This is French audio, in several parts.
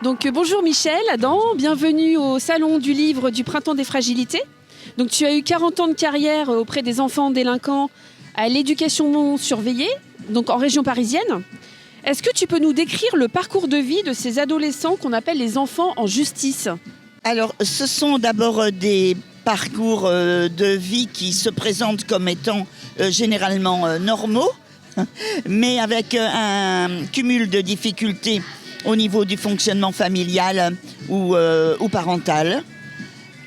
Bonjour Michel Adam, bienvenue au Salon du Livre du Printemps des Fragilités. Donc tu as eu 40 ans de carrière auprès des enfants délinquants à l'éducation non surveillée, donc en région parisienne. Est-ce que tu peux nous décrire le parcours de vie de ces adolescents qu'on appelle les enfants en justice ? Alors, ce sont d'abord des parcours de vie qui se présentent comme étant généralement normaux, mais avec un cumul de difficultés au niveau du fonctionnement familial ou parental.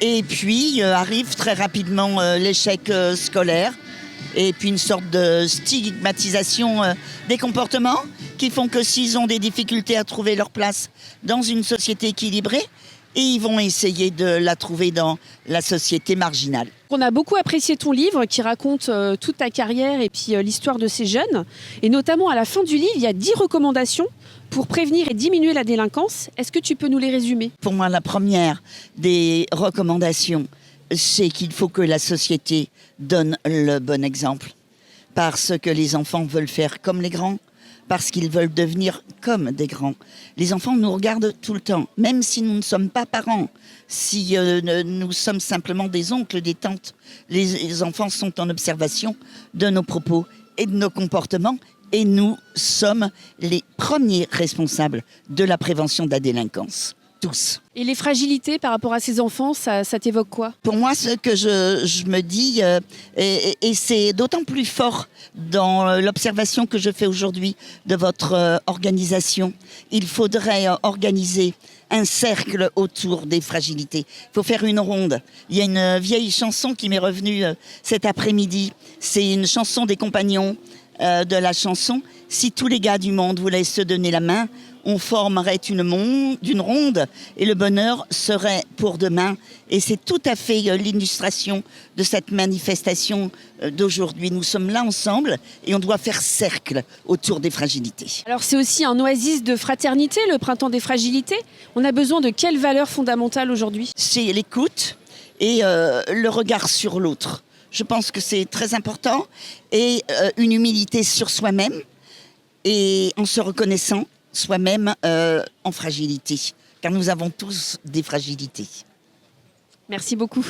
Et puis arrive très rapidement l'échec scolaire et puis une sorte de stigmatisation des comportements qui font que s'ils ont des difficultés à trouver leur place dans une société équilibrée, et ils vont essayer de la trouver dans la société marginale. On a beaucoup apprécié ton livre qui raconte toute ta carrière et puis l'histoire de ces jeunes. Et notamment à la fin du livre, il y a 10 recommandations pour prévenir et diminuer la délinquance. Est-ce que tu peux nous les résumer ? Pour moi, la première des recommandations, c'est qu'il faut que la société donne le bon exemple. Parce que les enfants veulent faire comme les grands, parce qu'ils veulent devenir comme des grands. Les enfants nous regardent tout le temps, même si nous ne sommes pas parents, si nous sommes simplement des oncles, des tantes. Les enfants sont en observation de nos propos et de nos comportements, et nous sommes les premiers responsables de la prévention de la délinquance. Tous. Et les fragilités par rapport à ces enfants, ça t'évoque quoi ? Pour moi, ce que je me dis, et c'est d'autant plus fort dans l'observation que je fais aujourd'hui de votre organisation, il faudrait organiser un cercle autour des fragilités. Il faut faire une ronde. Il y a une vieille chanson qui m'est revenue cet après-midi. C'est une chanson des compagnons de la chanson. Si tous les gars du monde voulaient se donner la main, on formerait une ronde et le bonheur serait pour demain. Et c'est tout à fait l'illustration de cette manifestation d'aujourd'hui. Nous sommes là ensemble et on doit faire cercle autour des fragilités. Alors c'est aussi un oasis de fraternité, le Printemps des Fragilités. On a besoin de quelles valeurs fondamentales aujourd'hui ? C'est l'écoute et le regard sur l'autre. Je pense que c'est très important et une humilité sur soi-même et en se reconnaissant soi-même en fragilité, car nous avons tous des fragilités. Merci beaucoup.